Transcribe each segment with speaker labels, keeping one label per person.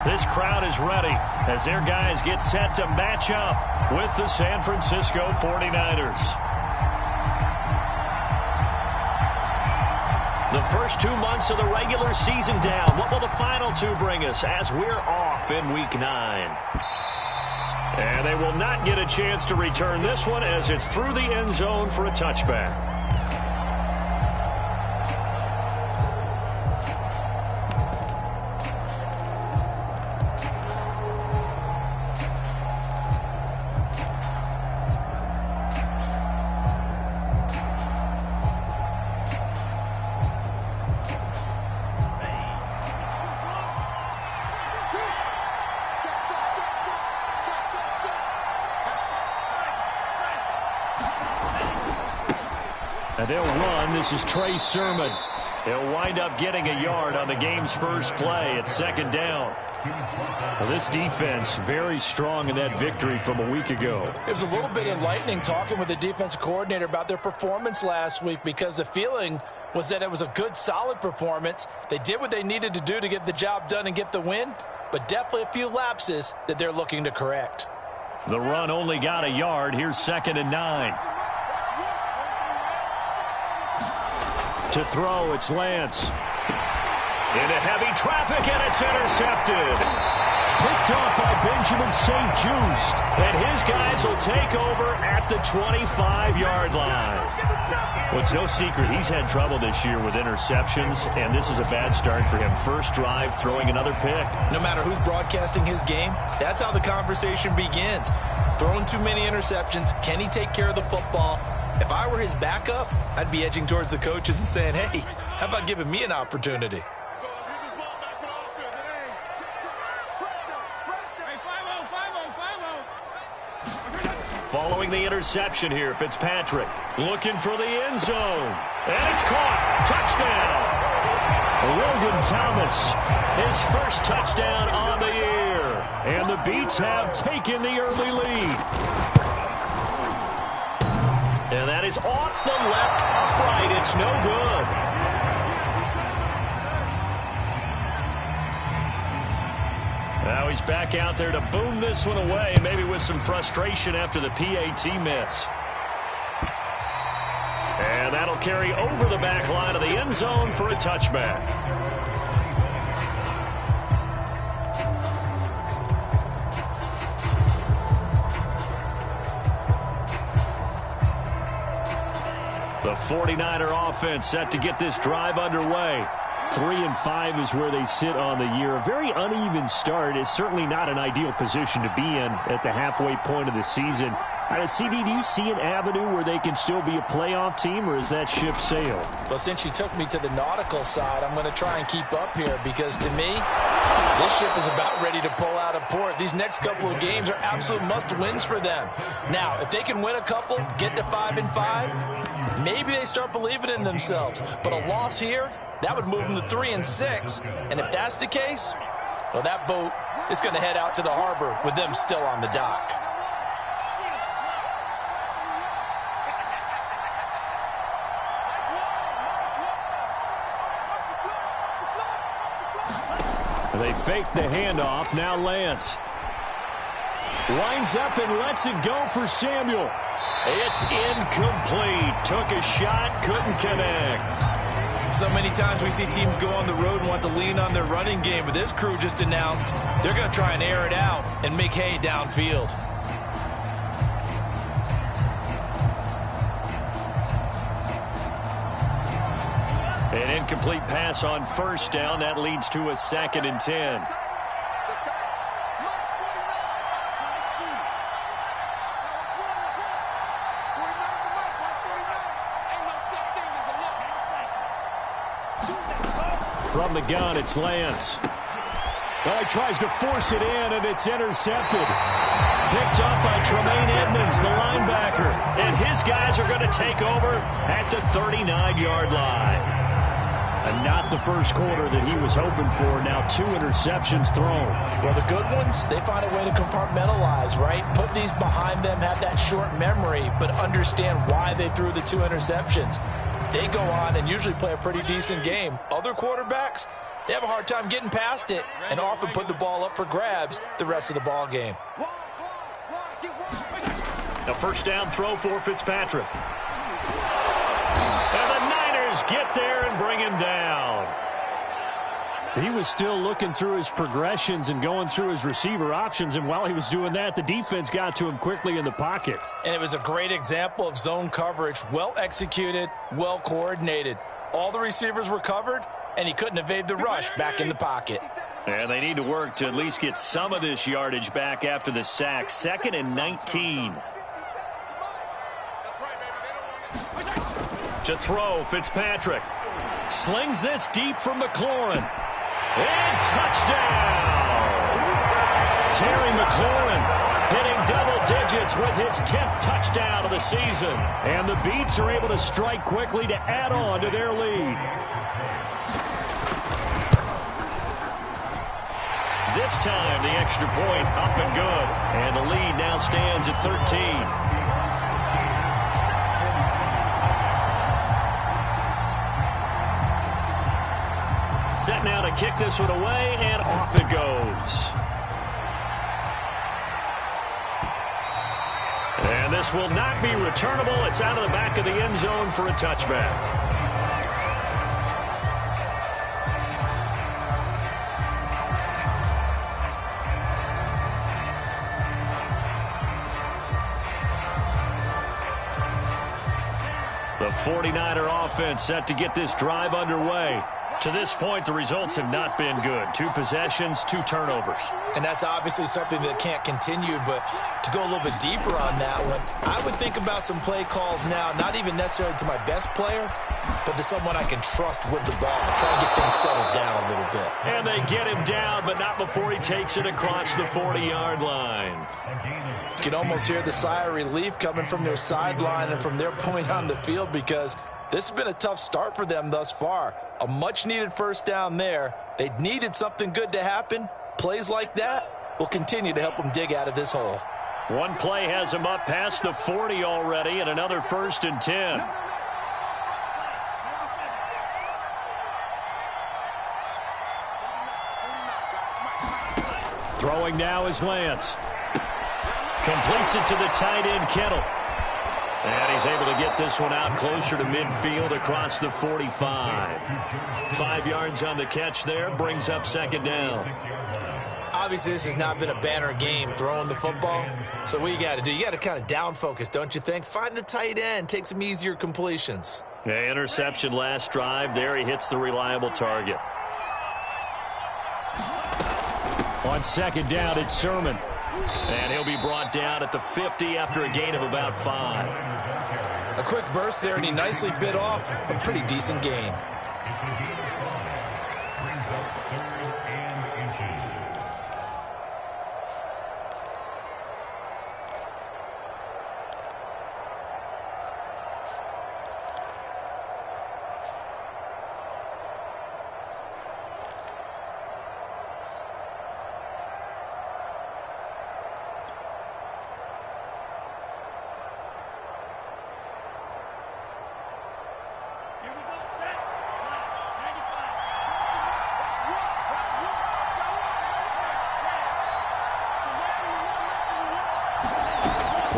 Speaker 1: This crowd is ready as their guys get set to match up with the San Francisco 49ers. The first 2 months of the regular season down. What will the final two bring us as we're off in Week 9? And they will not get a chance to return this one as it's through the end zone for a touchback. And they'll run. This is Trey Sermon. They'll wind up getting a yard on the game's first play at second down. Well, this defense very strong in that victory from a week ago.
Speaker 2: It was a little bit enlightening talking with the defense coordinator about their performance last week because the feeling was that it was a good, solid performance. They did what they needed to do to get the job done and get the win, but definitely a few lapses that they're looking to correct.
Speaker 1: The run only got a yard. Here's 2nd and 9. To throw, it's Lance. Into heavy traffic, and it's intercepted. Picked off by Benjamin St-Juste. And his guys will take over at the 25-yard line. Well, it's no secret he's had trouble this year with interceptions, and this is a bad start for him. First drive, throwing another pick.
Speaker 2: No matter who's broadcasting his game, that's how the conversation begins. Throwing too many interceptions, can he take care of the football? If I were his backup, I'd be edging towards the coaches and saying, hey, how about giving me an opportunity?
Speaker 1: Following the interception here, Fitzpatrick looking for the end zone. And it's caught. Touchdown. Logan Thomas, his first touchdown on the year. And the Beats have taken the early lead. And that is off the left upright. It's no good. Now he's back out there to boom this one away, maybe with some frustration after the PAT miss. And that'll carry over the back line of the end zone for a touchback. The 49er offense set to get this drive underway. 3-5 is where they sit on the year. A very uneven start is certainly not an ideal position to be in at the halfway point of the season. CD, do you see an avenue where they can still be a playoff team, or is that ship sailed?
Speaker 2: Well, since you took me to the nautical side, I'm going to try and keep up here because, to me, this ship is about ready to pull out of port. These next couple of games are absolute must-wins for them. Now, if they can win a couple, get to 5-5, maybe they start believing in themselves. But a loss here, that would move them to 3-6. And if that's the case, well, that boat is going to head out to the harbor with them still on the dock.
Speaker 1: They fake the handoff. Now Lance winds up and lets it go for Samuel. It's incomplete. Took a shot, couldn't connect.
Speaker 2: So many times we see teams go on the road and want to lean on their running game, but this crew just announced they're going to try and air it out and make hay downfield.
Speaker 1: An incomplete pass on first down. That leads to a 2nd and 10. From the gun, it's Lance. Well, he tries to force it in, and it's intercepted. Picked up by Tremaine Edmonds, the linebacker. And his guys are going to take over at the 39-yard line. And not the first quarter that he was hoping for. Now 2 interceptions thrown.
Speaker 2: Well, the good ones, they find a way to compartmentalize, right? Put these behind them, have that short memory, but understand why they threw the 2 interceptions. They go on and usually play a pretty decent game. Other quarterbacks, they have a hard time getting past it and often put the ball up for grabs the rest of the ball game.
Speaker 1: A first down throw for Fitzpatrick. And the Niners get there and bring him down.
Speaker 3: He was still looking through his progressions and going through his receiver options, and while he was doing that, the defense got to him quickly in the pocket.
Speaker 2: And it was a great example of zone coverage, well executed, well coordinated. All the receivers were covered, and he couldn't evade the rush back in the pocket.
Speaker 1: And they need to work to at least get some of this yardage back after the sack. 2nd and 19. To throw, Fitzpatrick. Slings this deep from McLaurin. And touchdown! Terry McLaurin hitting double digits with his 10th touchdown of the season. And the Beats are able to strike quickly to add on to their lead. This time, the extra point up and good. And the lead now stands at 13. Set now to kick this one away, and off it goes. And this will not be returnable. It's out of the back of the end zone for a touchback. The 49er offense set to get this drive underway. To this point, the results have not been good. 2 possessions, 2 turnovers.
Speaker 2: And that's obviously something that can't continue, but to go a little bit deeper on that one, I would think about some play calls now, not even necessarily to my best player, but to someone I can trust with the ball. Try and get things settled down a little bit.
Speaker 1: And they get him down, but not before he takes it across the 40-yard line.
Speaker 2: You can almost hear the sigh of relief coming from their sideline and from their point on the field, because this has been a tough start for them thus far. A much-needed first down there. They needed something good to happen. Plays like that will continue to help them dig out of this hole.
Speaker 1: One play has them up past the 40 already, and another 1st and 10. Throwing now is Lance. Completes it to the tight end, Kittle. And he's able to get this one out closer to midfield across the 45. 5 yards on the catch there, brings up 2nd down.
Speaker 2: Obviously, this has not been a banner game throwing the football. So what you got to do, you got to kind of down focus, don't you think? Find the tight end, take some easier completions.
Speaker 1: Yeah, interception last drive. There he hits the reliable target. On 2nd down, it's Sermon. And he'll be brought down at the 50 after a gain of about 5.
Speaker 2: A quick burst there, and he nicely bit off a pretty decent gain.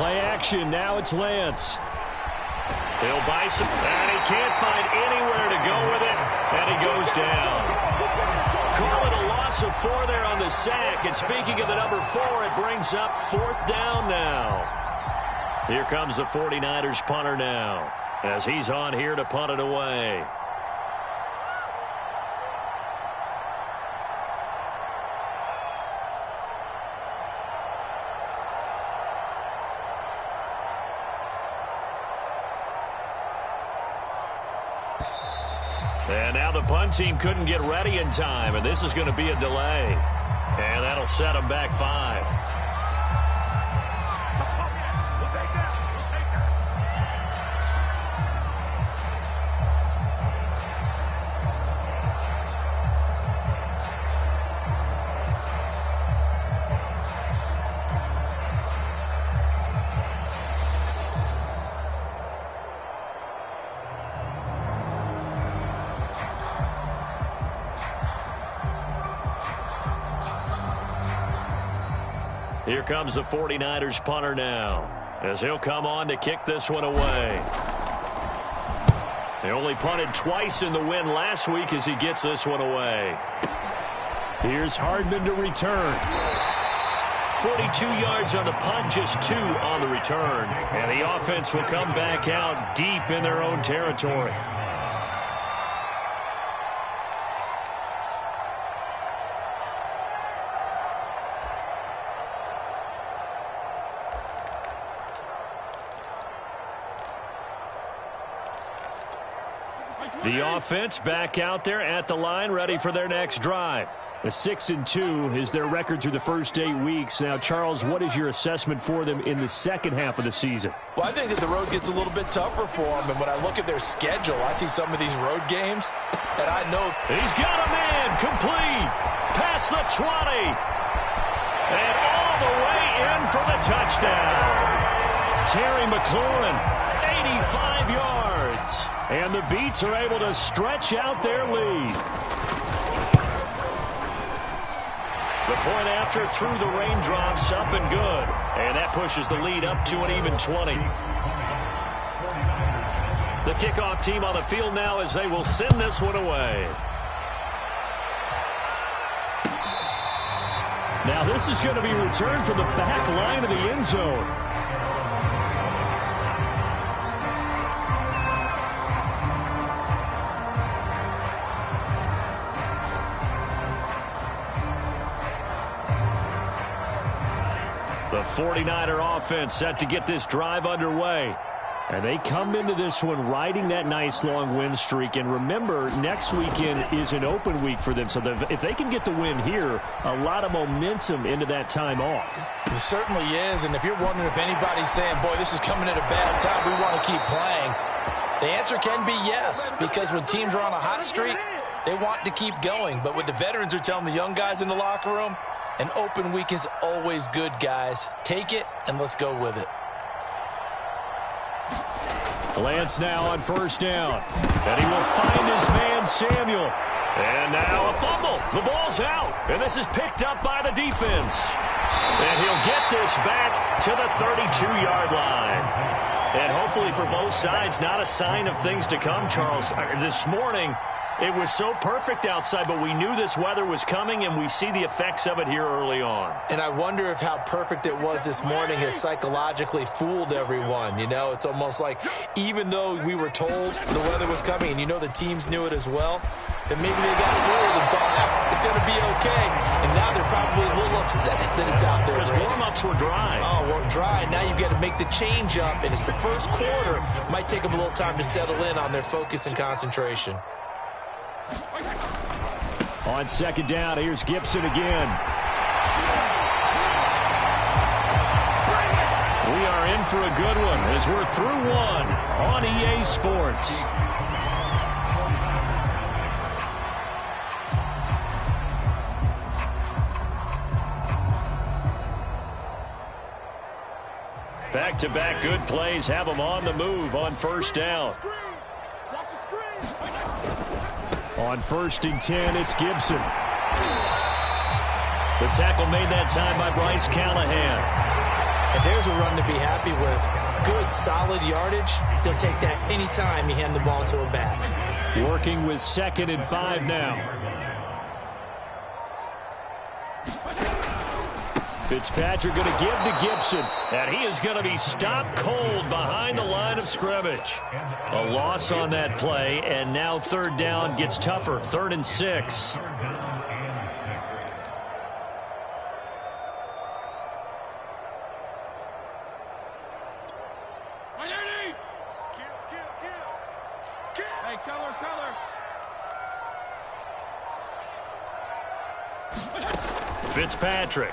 Speaker 1: Play action. Now it's Lance. He'll buy some, and he can't find anywhere to go with it, and he goes down. Call it a loss of 4 there on the sack, and speaking of the number 4, it brings up 4th down now. Here comes the 49ers punter now, as he's on here to punt it away. And now the punt team couldn't get ready in time, and this is going to be a delay. And that'll set them back 5.
Speaker 3: Here comes the 49ers punter now, as he'll come on to kick this one away. They only punted twice in the win last week as he gets this one away. Here's Hardman to return. 42 yards on the punt, just 2 on the return. And the offense will come back out deep in their own territory. The offense back out there at the line, ready for their next drive. A 6-2 is their record through the first 8 weeks. Now, Charles, what is your assessment for them in the second half of the season?
Speaker 2: Well, I think that the road gets a little bit tougher for them. And when I look at their schedule, I see some of these road games that I know.
Speaker 3: He's got a man complete. Past the 20. And all the way in for the touchdown. Terry McLaurin, 85 yards. And the Beats are able to stretch out their lead. The point after through the raindrops, up and good. And that pushes the lead up to an even 20. The kickoff team on the field now as they will send this one away. Now this is going to be returned from the back line of the end zone. The 49er offense set to get this drive underway. And they come into this one riding that nice long win streak. And remember, next weekend is an open week for them. So if they can get the win here, a lot of momentum into that time off.
Speaker 2: It certainly is. And if you're wondering if anybody's saying, boy, this is coming at a bad time, we want to keep playing, the answer can be yes. Because when teams are on a hot streak, they want to keep going. But what the veterans are telling the young guys in the locker room, an open week is always good, guys. Take it, and let's go with it.
Speaker 3: Lance now on first down. And he will find his man, Samuel. And now a fumble. The ball's out. And this is picked up by the defense. And he'll get this back to the 32-yard line. And hopefully for both sides, not a sign of things to come, Charles. This morning, it was so perfect outside, but we knew this weather was coming, and we see the effects of it here early on.
Speaker 2: And I wonder if how perfect it was this morning has psychologically fooled everyone. You know, it's almost like even though we were told the weather was coming, and you know the teams knew it as well, that maybe they got fooled and thought, it's going to be okay. And now they're probably a little upset that it's out there.
Speaker 3: Because warm-ups were dry.
Speaker 2: Oh, well, dry. Now you've got to make the change up, and it's the first quarter. Might take them a little time to settle in on their focus and concentration.
Speaker 3: On second down, here's Gibson again. We are in for a good one as we're through one on EA Sports. Back-to-back good plays have them on the move on first down. On 1st and 10, it's Gibson. The tackle made that time by Bryce Callahan.
Speaker 2: And there's a run to be happy with. Good, solid yardage. He'll take that any time you hand the ball to a back.
Speaker 3: Working with 2nd and 5 now. Fitzpatrick going to give to Gibson. And he is going to be stopped cold behind the line of scrimmage. A loss on that play, and now third down gets tougher. 3rd and 6.
Speaker 4: Hey, color.
Speaker 3: Fitzpatrick.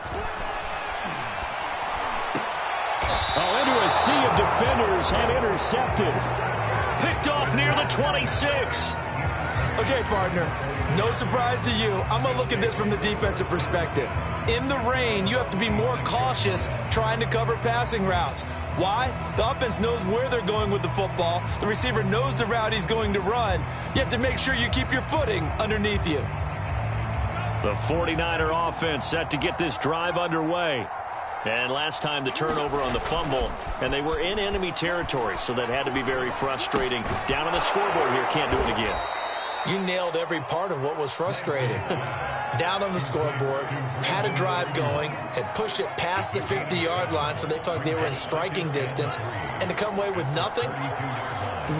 Speaker 3: Into a sea of defenders and intercepted. Picked off near the 26.
Speaker 2: Okay, partner, no surprise to you. I'm going to look at this from the defensive perspective. In the rain, you have to be more cautious trying to cover passing routes. Why? The offense knows where they're going with the football. The receiver knows the route he's going to run. You have to make sure you keep your footing underneath you.
Speaker 3: The 49er offense set to get this drive underway. And last time the turnover on the fumble, and they were in enemy territory, so that had to be very frustrating. Down on the scoreboard here, can't do it again.
Speaker 2: You nailed every part of what was frustrating. Down on the scoreboard, had a drive going, had pushed it past the 50-yard line so they felt like they were in striking distance, and to come away with nothing,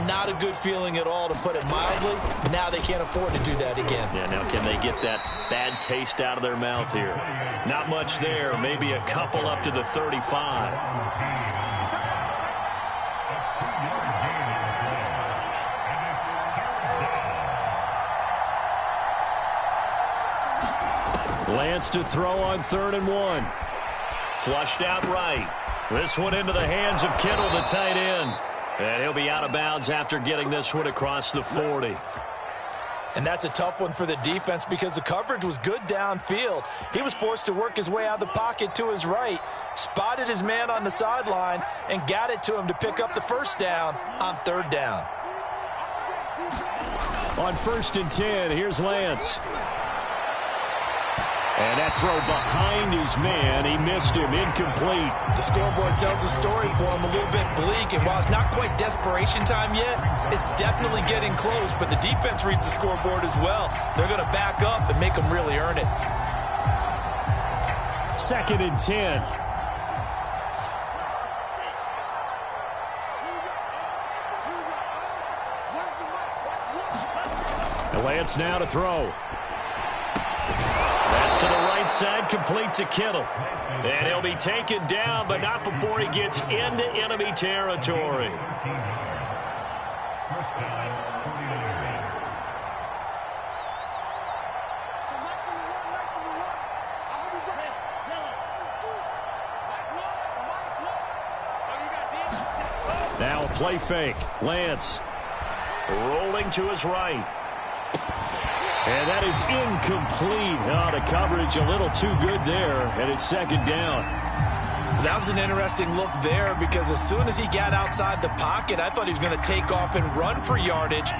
Speaker 2: not a good feeling at all, to put it mildly. Now they can't afford to do that again.
Speaker 3: Yeah, now can they get that bad taste out of their mouth here? Not much there, maybe a couple up to the 35. Lance to throw on 3rd and 1. Flushed out right. This one into the hands of Kittle, the tight end. And he'll be out of bounds after getting this one across the 40.
Speaker 2: And that's a tough one for the defense because the coverage was good downfield. He was forced to work his way out of the pocket to his right, spotted his man on the sideline, and got it to him to pick up the first down on 3rd down.
Speaker 3: On 1st and 10, here's Lance. And that throw behind his man, he missed him, incomplete.
Speaker 2: The scoreboard tells the story for him, a little bit bleak, and while it's not quite desperation time yet, it's definitely getting close, but the defense reads the scoreboard as well. They're going to back up and make them really earn it.
Speaker 3: 2nd and 10. And Lance now to throw. To the right side, complete to Kittle. And he'll be taken down, but not before he gets into enemy territory. Now a play fake. Lance rolling to his right. And that is incomplete. Oh, the coverage a little too good there, and it's 2nd down.
Speaker 2: That was an interesting look there because as soon as he got outside the pocket, I thought he was going to take off and run for yardage.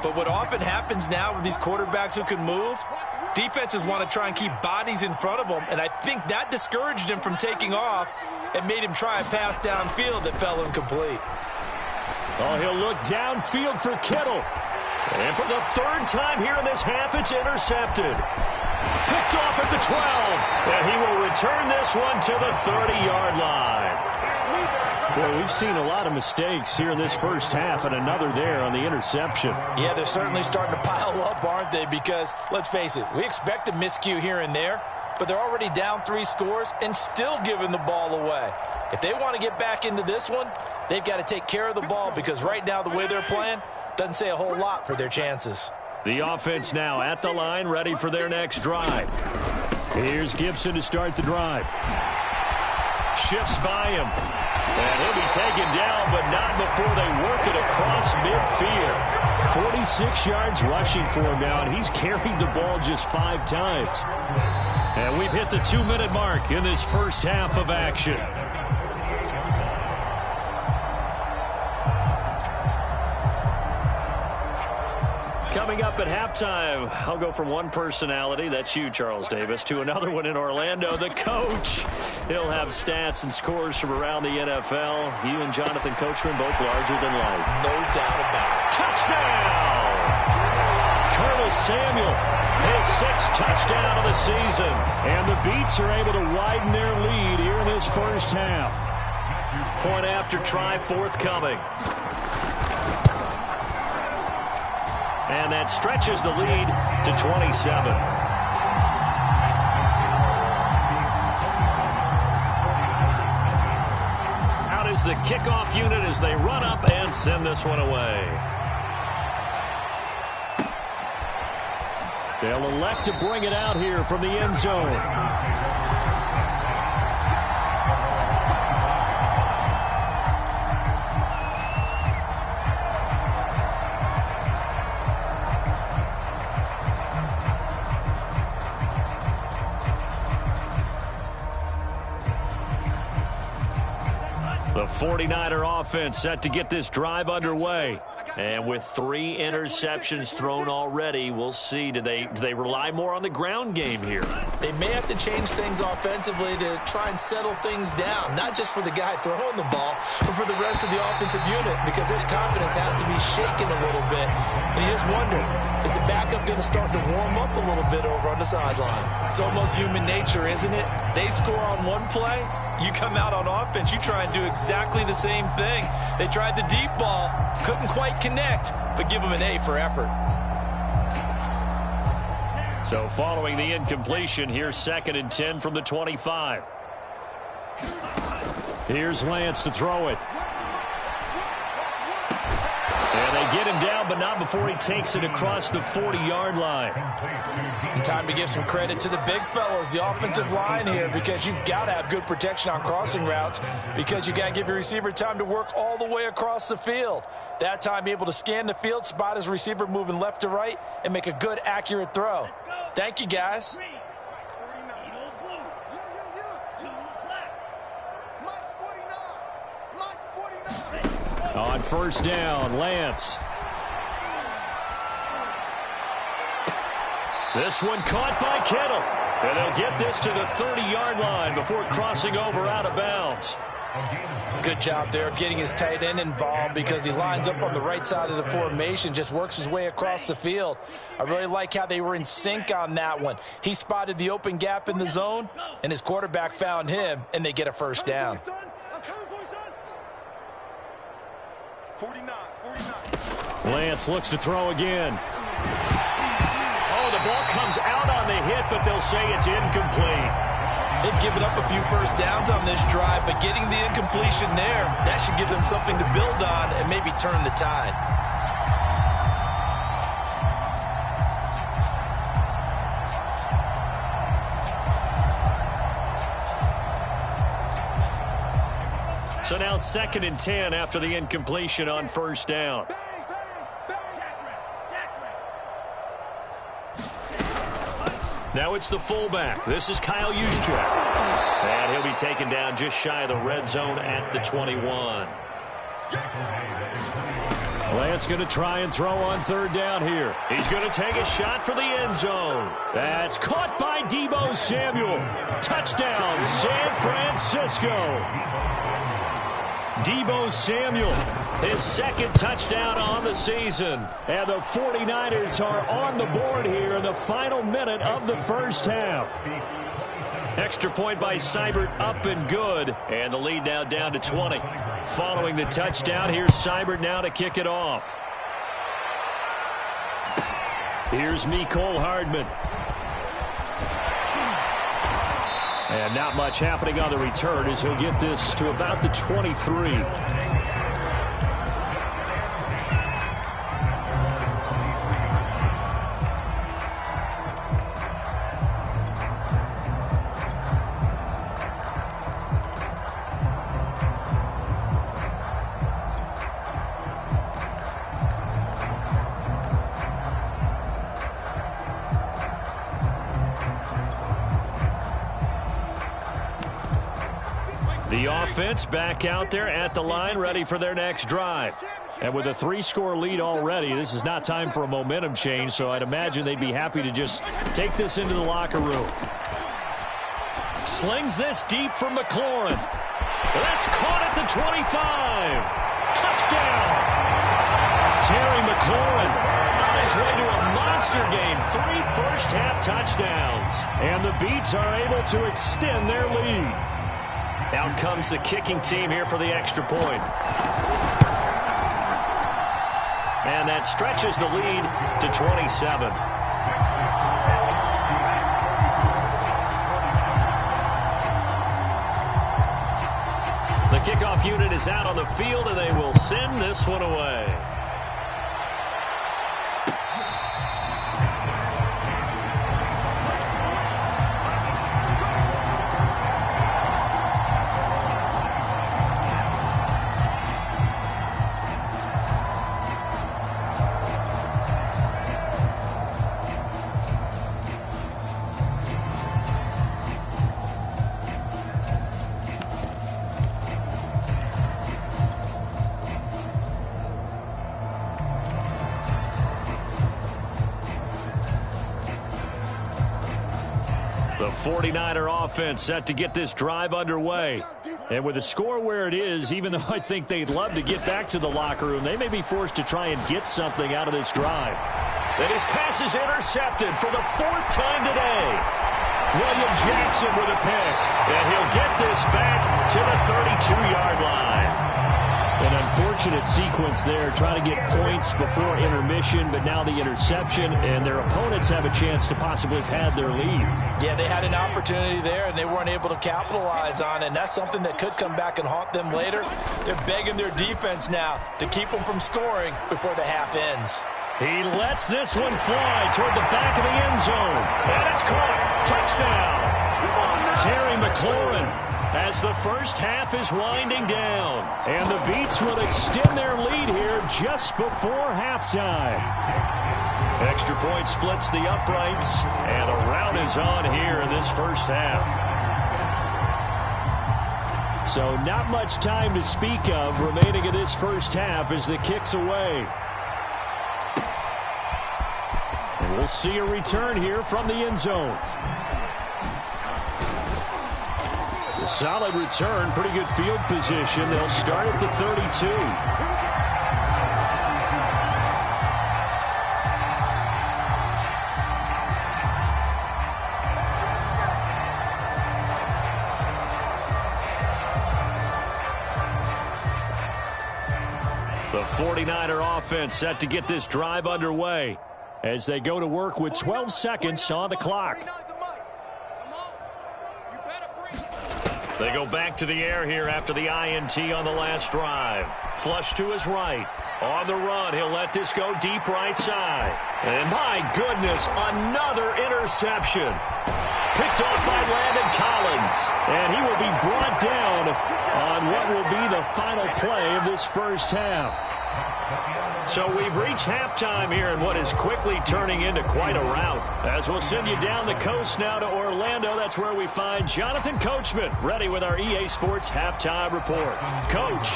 Speaker 2: But what often happens now with these quarterbacks who can move, defenses want to try and keep bodies in front of them, and I think that discouraged him from taking off and made him try a pass downfield that fell incomplete.
Speaker 3: Oh, he'll look downfield for Kittle. And for the 3rd time here in this half, it's intercepted. Picked off at the 12. And he will return this one to the 30-yard line. Well, we've seen a lot of mistakes here in this first half, and another there on the interception.
Speaker 2: Yeah, they're certainly starting to pile up, aren't they? Because, let's face it, we expect a miscue here and there, but they're already down 3 scores and still giving the ball away. If they want to get back into this one, they've got to take care of the ball because right now the way they're playing doesn't say a whole lot for their chances.
Speaker 3: The offense now at the line, ready for their next drive. Here's Gibson to start the drive. Shifts by him. And he'll be taken down, but not before they work it across midfield. 46 yards rushing for him now, and he's carried the ball just 5 times. And we've hit the 2-minute mark in this first half of action. Coming up at halftime, I'll go from one personality, that's you, Charles Davis, to another one in Orlando, the coach. He'll have stats and scores from around the NFL. You and Jonathan Coachman both larger than life.
Speaker 2: No doubt about it.
Speaker 3: Touchdown! Curtis Samuel, his 6th touchdown of the season. And the Beats are able to widen their lead here in this first half. Point after try forthcoming. And that stretches the lead to 27. Out is the kickoff unit as they run up and send this one away. They'll elect to bring it out here from the end zone. The 49er offense set to get this drive underway. And with 3 interceptions thrown already, we'll see. Do they rely more on the ground game here?
Speaker 2: they may have to change things offensively to try and settle things down, not just for the guy throwing the ball, but for the rest of the offensive unit, because their confidence has to be shaken a little bit. And you just wonder, is the backup going to start to warm up a little bit over on the sideline? It's almost human nature, isn't it? They score on one play, you come out on offense, you try and do exactly the same thing. They tried the deep ball, couldn't quite connect, but give them an A for effort.
Speaker 3: So following the incompletion, here's 2nd and 10 from the 25. Here's Lance to throw it. And they get him down, but not before he takes it across the 40-yard line.
Speaker 2: And time to give some credit to the big fellas, the offensive line here, because you've got to have good protection on crossing routes, because you've got to give your receiver time to work all the way across the field. That time, be able to scan the field, spot his receiver moving left to right, and make a good, accurate throw. Thank you, guys.
Speaker 3: On 1st down, Lance. This one caught by Kittle. And they'll get this to the 30-yard line before crossing over out of bounds.
Speaker 2: Good job there of getting his tight end involved, because he lines up on the right side of the formation, just works his way across the field. I really like how they were in sync on that one. He spotted the open gap in the zone, and his quarterback found him, and they get a 1st down.
Speaker 4: 49.
Speaker 3: Lance looks to throw again. Oh, the ball comes out on the hit, but they'll say it's incomplete.
Speaker 2: They've given up a few 1st downs on this drive, but getting the incompletion there, that should give them something to build on and maybe turn the tide.
Speaker 3: So now 2nd and 10 after the incompletion on 1st down. Now it's the fullback. This is Kyle Juszczyk. And he'll be taken down just shy of the red zone at the 21. Lance going to try and throw on 3rd down here. He's going to take a shot for the end zone. That's caught by Deebo Samuel. Touchdown, San Francisco. Deebo Samuel, his 2nd touchdown on the season. And the 49ers are on the board here in the final minute of the 1st half. Extra point by Seibert, up and good. And the lead now down to 20. Following the touchdown, here's Seibert now to kick it off. Here's Mecole Hardman. And not much happening on the return as he'll get this to about the 23. The offense back out there at the line, ready for their next drive. And with a 3-score lead already, this is not time for a momentum change, so I'd imagine they'd be happy to just take this into the locker room. Slings this deep for McLaurin. That's caught at the 25. Touchdown! Terry McLaurin on his way to a monster game. 3 first-half touchdowns. And the Beats are able to extend their lead. Out comes the kicking team here for the extra point. And that stretches the lead to 27. The kickoff unit is out on the field, and they will send this one away. 49er offense set to get this drive underway. And with the score where it is, even though I think they'd love to get back to the locker room, they may be forced to try and get something out of this drive.
Speaker 1: And his pass is intercepted for the 4th time today. William Jackson with a pick. And he'll get this back to the 32-yard line.
Speaker 3: An unfortunate sequence there, trying to get points before intermission, but now the interception, and their opponents have a chance to possibly pad their lead.
Speaker 2: Yeah, they had an opportunity there, and they weren't able to capitalize on it, and that's something that could come back and haunt them later. They're begging their defense now to keep them from scoring before the half ends.
Speaker 3: He lets this one fly toward the back of the end zone, and it's caught. Touchdown. Terry McLaurin, as the first half is winding down. And the Beats will extend their lead here just before halftime. Extra point splits the uprights, and a rout is on here in this first half. So not much time to speak of remaining in this first half as the kick's away. And we'll see a return here from the end zone. Solid return, pretty good field position. They'll start at the 32. The 49er offense set to get this drive underway as they go to work with 12 seconds on the clock.
Speaker 1: They go back to the air here after the INT on the last drive. Flush to his right. On the run, he'll let this go deep right side. And my goodness, another interception. Picked off by Landon Collins. And he will be brought down on what will be the final play of this first half. So we've reached halftime here in what is quickly turning into quite a rout. As we'll send you down the coast now to Orlando, that's where we find Jonathan Coachman, ready with our EA Sports Halftime Report. Coach.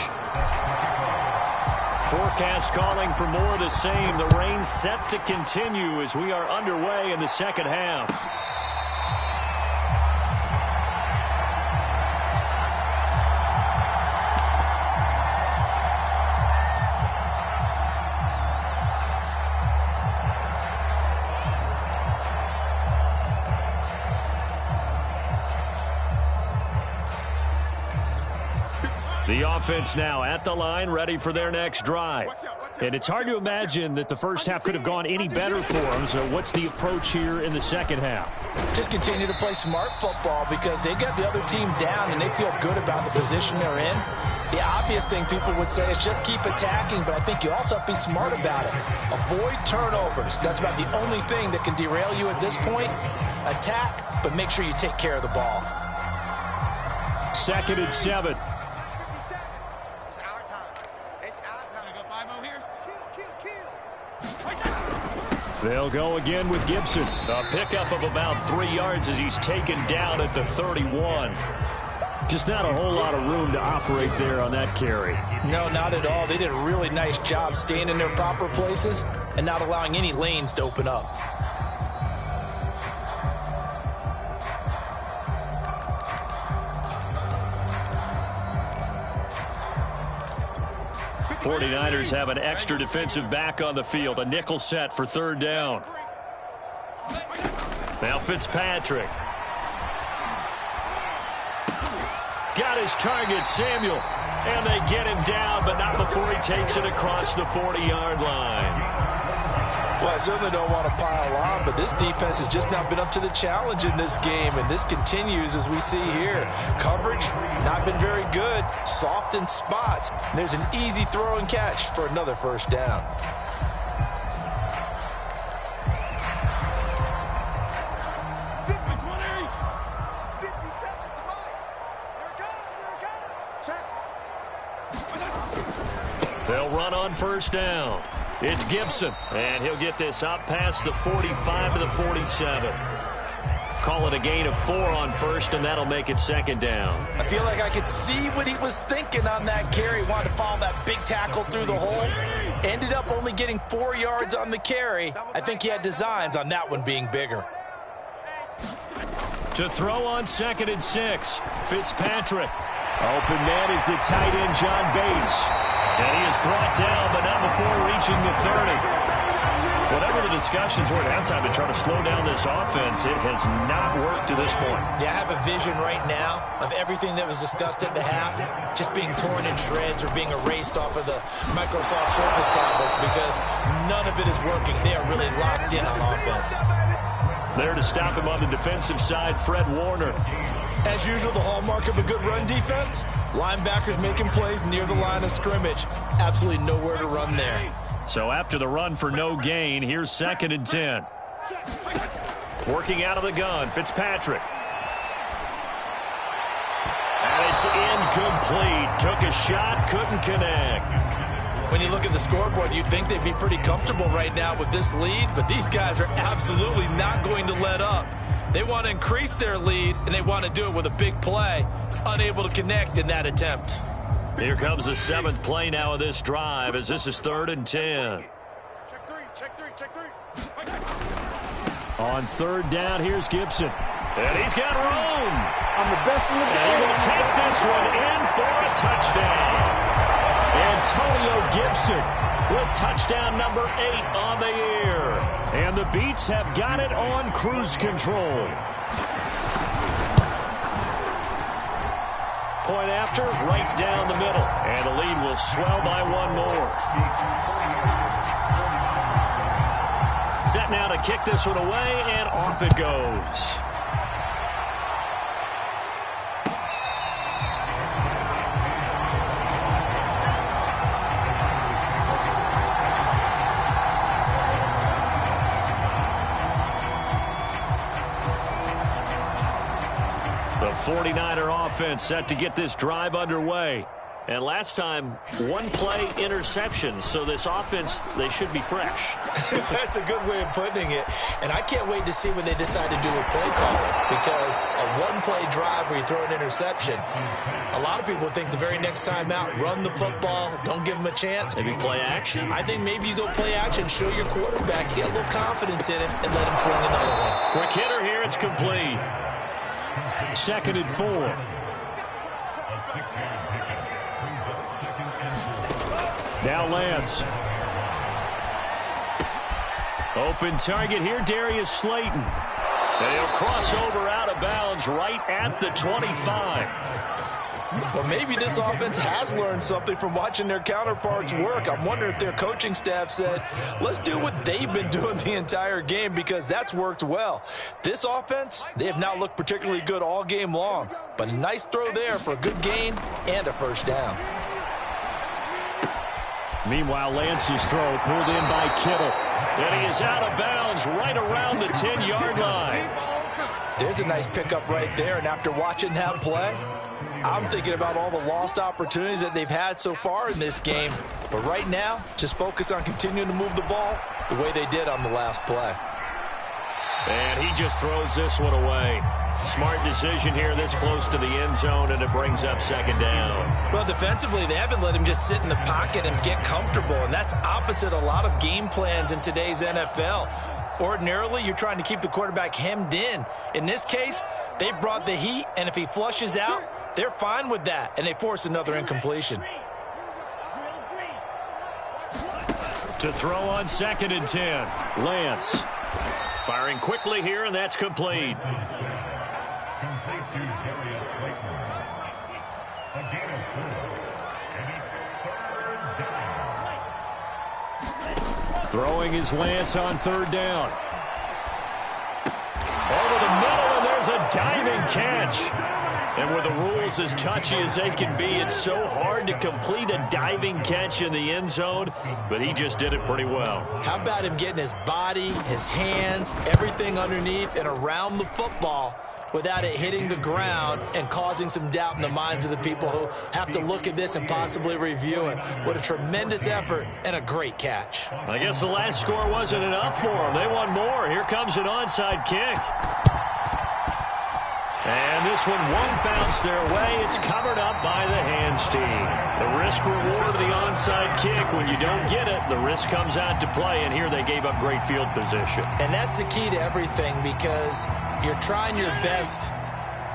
Speaker 1: Forecast calling for more of the same. The rain set to continue as we are underway in the second half. The offense now at the line, ready for their next drive. And it's hard to imagine that the first half could have gone any better for them. So what's the approach here in the second half?
Speaker 2: Just continue to play smart football because they got the other team down and they feel good about the position they're in. The obvious thing people would say is just keep attacking, but I think you also have to be smart about it. Avoid turnovers. That's about the only thing that can derail you at this point. Attack, but make sure you take care of the ball.
Speaker 3: 2nd and 7. They'll go again with Gibson. A pickup of about 3 yards as he's taken down at the 31. Just not a whole lot of room to operate there on that carry.
Speaker 2: No, not at all. They did a really nice job staying in their proper places and not allowing any lanes to open up.
Speaker 3: '49ers have an extra defensive back on the field. A nickel set for 3rd down. Now Fitzpatrick. Got his target, Samuel. And they get him down, but not before he takes it across the 40-yard line.
Speaker 2: Well, I certainly don't want to pile on, but this defense has just not been up to the challenge in this game, and this continues as we see here. Coverage, not been very good. Soft in spots. There's an easy throw and catch for another first down.
Speaker 3: They'll run on first down. It's Gibson, and he'll get this up past the 45 to the 47. Call it a gain of 4 on first, and that'll make it 2nd down.
Speaker 2: I feel like I could see what he was thinking on that carry. Wanted to follow that big tackle through the hole. Ended up only getting 4 yards on the carry. I think he had designs on that one being bigger.
Speaker 3: To throw on 2nd and 6. Fitzpatrick. Open man is the tight end, John Bates. And he is brought down, but not before reaching the 30. Whatever the discussions were at halftime to try to slow down this offense, it has not worked to this point.
Speaker 2: Yeah, I have a vision right now of everything that was discussed at the half just being torn in shreds or being erased off of the Microsoft Surface tablets because none of it is working. They are really locked in on offense.
Speaker 3: There to stop him on the defensive side, Fred Warner.
Speaker 2: As usual, the hallmark of a good run defense, linebackers making plays near the line of scrimmage. Absolutely nowhere to run there.
Speaker 3: So after the run for no gain, here's 2nd and 10. Working out of the gun, Fitzpatrick. And it's incomplete. Took a shot, couldn't connect.
Speaker 2: When you look at the scoreboard, you'd think they'd be pretty comfortable right now with this lead, but these guys are absolutely not going to let up. They want to increase their lead, and they want to do it with a big play. Unable to connect in that attempt.
Speaker 3: Here comes the 7th play now of this drive as this is 3rd and 10.
Speaker 4: Check three.
Speaker 3: On 3rd down, here's Gibson. And he's got room.
Speaker 5: I'm the best in the game.
Speaker 3: And he will take this one in for a touchdown. Antonio Gibson with touchdown number 8 on the year. And the Beats have got it on cruise control. Point after, right down the middle. And the lead will swell by 1 more. Set now to kick this one away, and off it goes. The 49er offense set to get this drive underway. And last time, 1-play interception. So this offense, they should be fresh.
Speaker 2: That's a good way of putting it. And I can't wait to see what they decide to do with play calling. Because a 1-play drive where you throw an interception, a lot of people think the very next time out, run the football, don't give them a chance.
Speaker 3: Maybe play action?
Speaker 2: I think maybe you go play action, show your quarterback, get a little confidence in him, and let him fling another one.
Speaker 3: Quick hitter here, it's complete. 2nd and 4. Now Lance. Open target here, Darius Slayton. And he'll cross over out of bounds right at the 25.
Speaker 2: Well, maybe this offense has learned something from watching their counterparts work. I'm wondering if their coaching staff said, let's do what they've been doing the entire game because that's worked well. This offense, they have not looked particularly good all game long. But a nice throw there for a good gain and a first down.
Speaker 3: Meanwhile, Lance's throw pulled in by Kittle. And he is out of bounds right around the 10-yard line.
Speaker 2: There's a nice pickup right there. And after watching that play, I'm thinking about all the lost opportunities that they've had so far in this game. But right now, just focus on continuing to move the ball the way they did on the last play.
Speaker 3: And he just throws this one away. Smart decision here this close to the end zone, and it brings up 2nd down.
Speaker 2: Well, defensively, they haven't let him just sit in the pocket and get comfortable, and that's opposite a lot of game plans in today's NFL. Ordinarily, you're trying to keep the quarterback hemmed in. In this case, they brought the heat, and if he flushes out, they're fine with that, and they force another incompletion.
Speaker 3: To throw on 2nd and 10, Lance. Firing quickly here, and that's complete. Throwing is Lance on 3rd down. Over the middle, and there's a diving catch. And with the rules as touchy as they can be, it's so hard to complete a diving catch in the end zone, but he just did it pretty well.
Speaker 2: How about him getting his body, his hands, everything underneath and around the football without it hitting the ground and causing some doubt in the minds of the people who have to look at this and possibly review it. What a tremendous effort and a great catch.
Speaker 3: I guess the last score wasn't enough for them. They want more. Here comes an onside kick. And this one won't bounce their way. It's covered up by the hands team. The risk-reward of the onside kick. When you don't get it, the risk comes out to play, and here they gave up great field position.
Speaker 2: And that's the key to everything because you're trying your best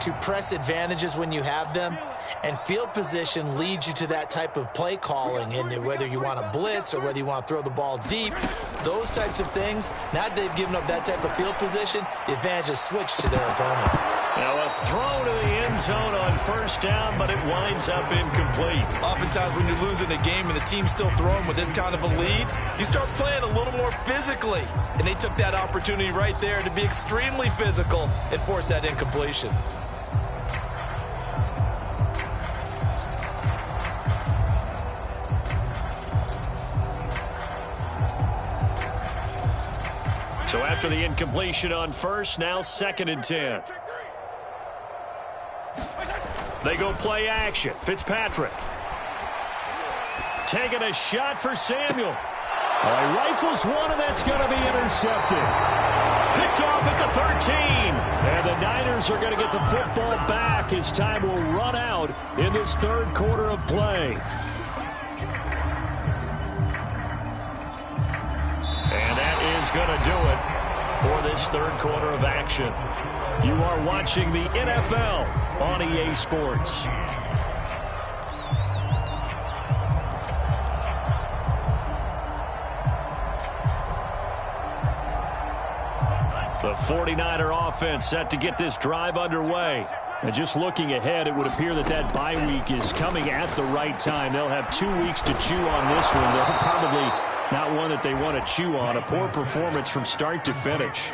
Speaker 2: to press advantages when you have them, and field position leads you to that type of play calling, and whether you want to blitz or whether you want to throw the ball deep, those types of things. Now that they've given up that type of field position, the advantage is switched to their opponent.
Speaker 3: Now a throw to the end zone on first down, but it winds up incomplete.
Speaker 2: Oftentimes when you're losing a game and the team's still throwing with this kind of a lead, you start playing a little more physically. And they took that opportunity right there to be extremely physical and force that incompletion.
Speaker 3: So after the incompletion on first, now 2nd and 10. They go play action. Fitzpatrick. Taking a shot for Samuel. He rifles one, and that's going to be intercepted. Picked off at the 13. And the Niners are going to get the football back as time will run out in this 3rd quarter of play. And that is going to do it for this 3rd quarter of action. You are watching the NFL on EA Sports. The 49er offense set to get this drive underway. And just looking ahead, it would appear that that bye week is coming at the right time. They'll have 2 weeks to chew on this one. They'll probably not one that they want to chew on. A poor performance from start to finish.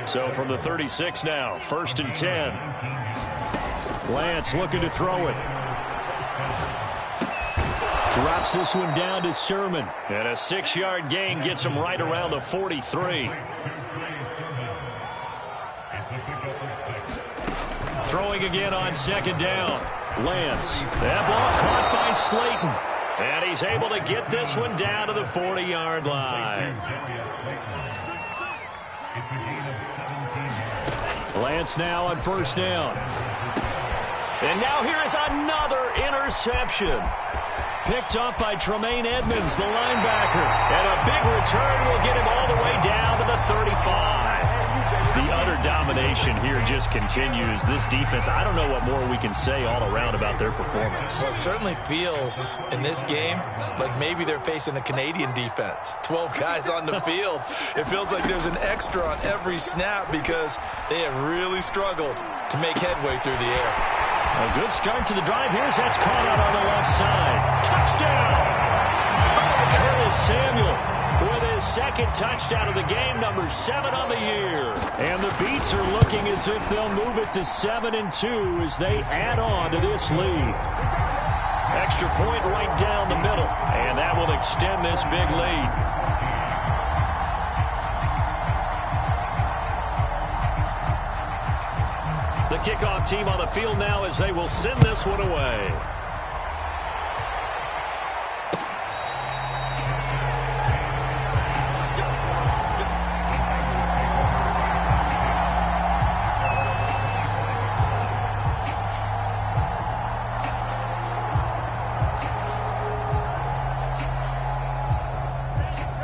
Speaker 3: So from the 36 now, 1st and 10. Lance looking to throw it. Drops this one down to Sermon. And a 6-yard gain gets him right around the 43. Throwing again on 2nd down. Lance. That ball caught by Slayton. And he's able to get this one down to the 40-yard line. Lance now on 1st down. And now here is another interception. Picked up by Tremaine Edmonds, the linebacker. And a big return will get him all the way down to the 35. The utter domination here just continues. This defense, I don't know what more we can say all around about their performance.
Speaker 2: Well, it certainly feels in this game like maybe they're facing the Canadian defense. 12 guys on the field. It feels like there's an extra on every snap because they have really struggled to make headway through the air.
Speaker 3: A good start to the drive. Here's that's caught out on the left side. Touchdown! Curtis Samuel with his 2nd touchdown of the game, number 7 on the year. And the Beats are looking as if they'll move it to 7-2 as they add on to this lead. Extra point right down the middle, and that will extend this big lead. The kickoff team on the field now as they will send this one away.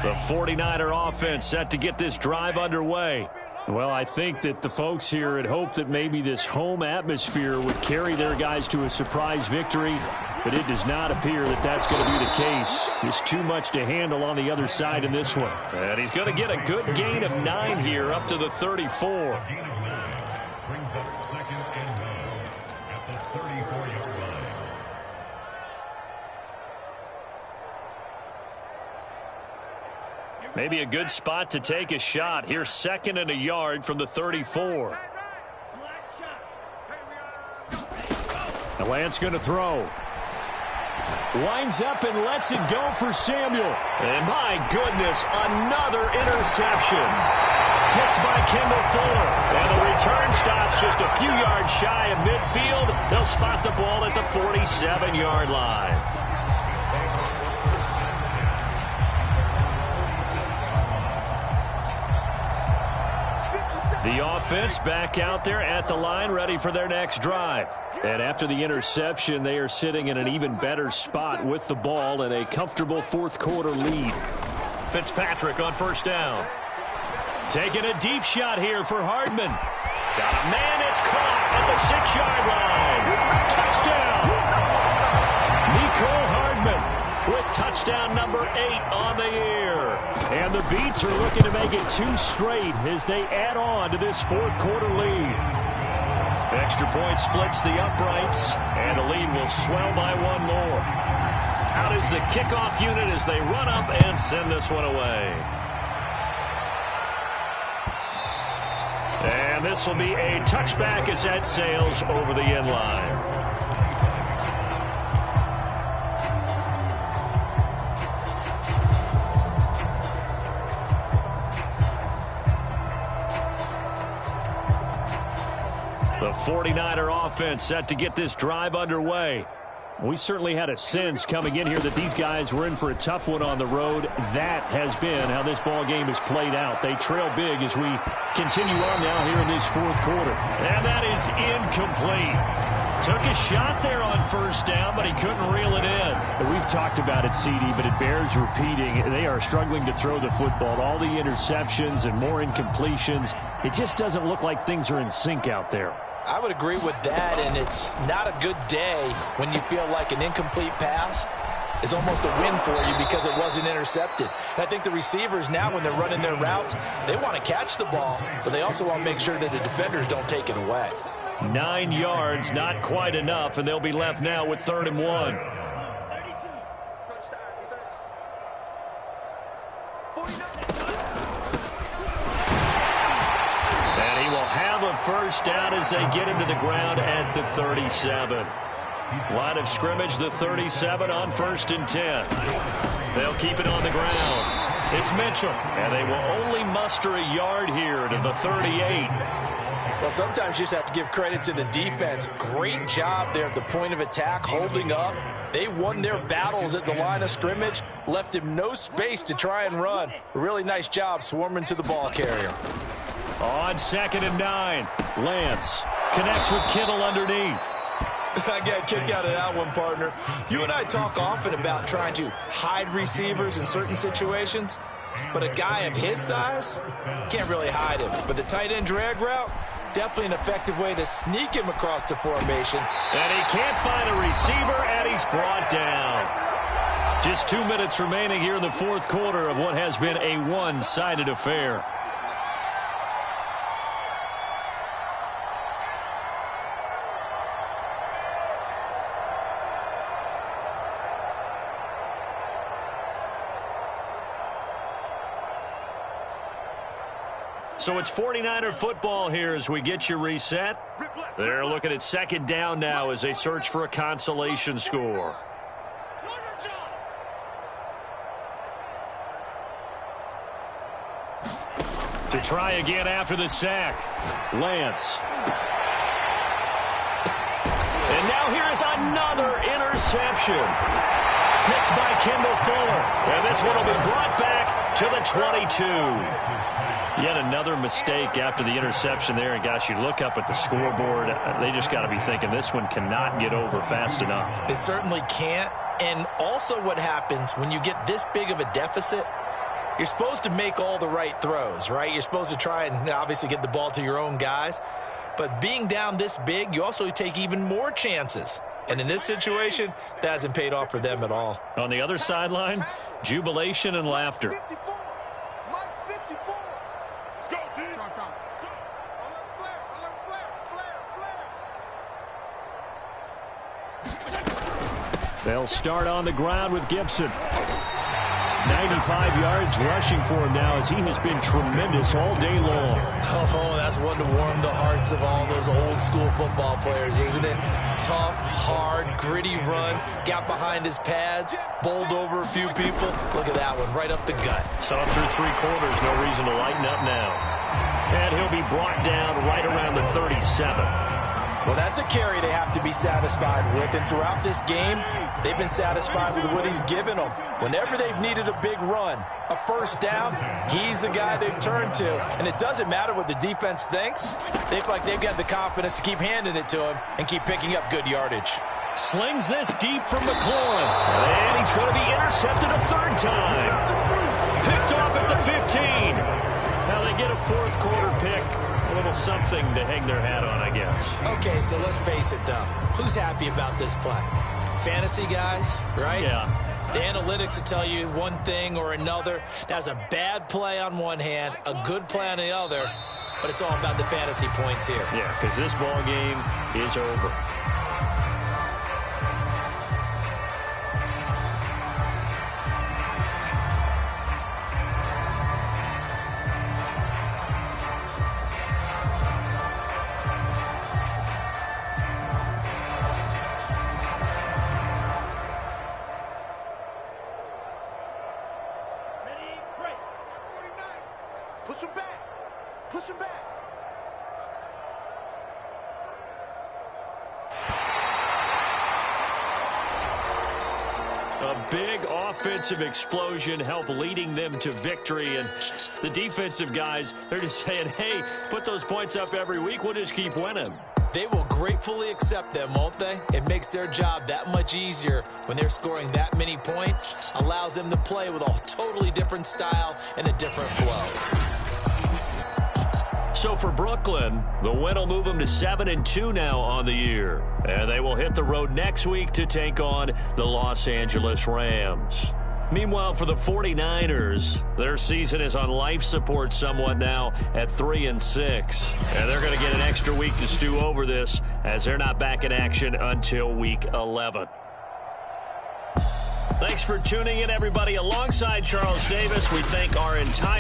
Speaker 3: The 49er offense set to get this drive underway. Well, I think that the folks here had hoped that maybe this home atmosphere would carry their guys to a surprise victory, but it does not appear that that's going to be the case. There's too much to handle on the other side in this one. And he's going to get a good gain of 9 here up to the 34.
Speaker 5: Brings up 2nd and 9 at the 34-yard line.
Speaker 3: Maybe a good spot to take a shot. Here's 2nd and a yard from the 34. And Lance going to throw. Winds up and lets it go for Samuel. And my goodness, another interception. Picked by Kendall Fuller. And the return stops just a few yards shy of midfield. They'll spot the ball at the 47-yard line. The offense back out there at the line, ready for their next drive. And after the interception, they are sitting in an even better spot with the ball and a comfortable 4th quarter lead. Fitzpatrick on 1st down. Taking a deep shot here for Hardman. Got a man, it's caught at the 6-yard line. Touchdown! Mecole Hardman with touchdown number 8 on the year. And the Beats are looking to make it 2 straight as they add on to this fourth-quarter lead. Extra point splits the uprights, and the lead will swell by 1 more. Out is the kickoff unit as they run up and send this one away. And this will be a touchback as that sails over the end line. The 49er offense set to get this drive underway. We certainly had a sense coming in here that these guys were in for a tough one on the road. That has been how this ball game has played out. They trail big as we continue on now here in this fourth quarter. And that is incomplete. Took a shot there on first down, but he couldn't reel it in. And we've talked about it, CD, but it bears repeating. They are struggling to throw the football. All the interceptions and more incompletions. It just doesn't look like things are in sync out there.
Speaker 2: I would agree with that, and it's not a good day when you feel like an incomplete pass is almost a win for you because it wasn't intercepted. And I think the receivers now, when they're running their routes, they want to catch the ball, but they also want to make sure that the defenders don't take it away.
Speaker 3: 9 yards, not quite enough, and they'll be left now with 3rd and 1. And he will have a first down as they get into the ground at the 37. Line of scrimmage, the 37 on 1st and 10. They'll keep it on the ground. It's Mitchell, and they will only muster a yard here to the 38.
Speaker 2: Well, sometimes you just have to give credit to the defense. Great job there at the point of attack, holding up. They won their battles at the line of scrimmage, left him no space to try and run. A really nice job swarming to the ball carrier.
Speaker 3: On 2nd and 9, Lance connects with Kittle underneath.
Speaker 2: I got a kick out of that one, partner. You and I talk often about trying to hide receivers in certain situations, but a guy of his size can't really hide him. But the tight end drag route, definitely an effective way to sneak him across the formation.
Speaker 3: And he can't find a receiver, and he's brought down. Just 2 minutes remaining here in the fourth quarter of what has been a one-sided affair. So it's 49er football here as we get you reset. They're looking at 2nd down now as they search for a consolation score. To try again after the sack, Lance. And now here is another interception. Picked by Kendall Fuller. And this one will be brought back to the 22. Yet another mistake after the interception there. And, gosh, you look up at the scoreboard. They just got to be thinking this one cannot get over fast enough.
Speaker 2: It certainly can't. And also what happens when you get this big of a deficit, you're supposed to make all the right throws, right? You're supposed to try and obviously get the ball to your own guys. But being down this big, you also take even more chances. And in this situation, that hasn't paid off for them at all.
Speaker 3: On the other sideline, jubilation and laughter. They'll start on the ground with Gibson. 95 yards rushing for him now as he has been tremendous all day long.
Speaker 2: Oh, that's one to warm the hearts of all those old school football players, isn't it? Tough, hard, gritty run, got behind his pads, bowled over a few people. Look at that one, right up the gut.
Speaker 3: So through 3 quarters, no reason to lighten up now. And he'll be brought down right around the 37.
Speaker 2: Well, that's a carry they have to be satisfied with. And throughout this game, they've been satisfied with what he's given them. Whenever they've needed a big run, a first down, he's the guy they've turned to. And it doesn't matter what the defense thinks. They feel like they've got the confidence to keep handing it to him and keep picking up good yardage.
Speaker 3: Slings this deep from McLaurin. And he's going to be intercepted a 3rd time. Picked off at the 15. Now they get a 4th quarter pick a little something to hang their hat on, I guess.
Speaker 2: Okay, so let's face it, though. Who's happy about this play? Fantasy guys, right?
Speaker 3: Yeah.
Speaker 2: The analytics will tell you one thing or another. That's a bad play on one hand, a good play on the other, but it's all about the fantasy points here.
Speaker 3: Yeah, because this ball game is over.
Speaker 4: Push him back. Push him back.
Speaker 3: A big offensive explosion helped leading them to victory. And the defensive guys, they're just saying, hey, put those points up every week. We'll just keep winning.
Speaker 2: They will gratefully accept them, won't they? It makes their job that much easier when they're scoring that many points. Allows them to play with a totally different style and a different flow.
Speaker 3: So for Brooklyn, the win will move them to 7-2 now on the year. And they will hit the road next week to take on the Los Angeles Rams. Meanwhile, for the 49ers, their season is on life support somewhat now at 3-6. And they're going to get an extra week to stew over this as they're not back in action until week 11. Thanks for tuning in, everybody. Alongside Charles Davis, we thank our entire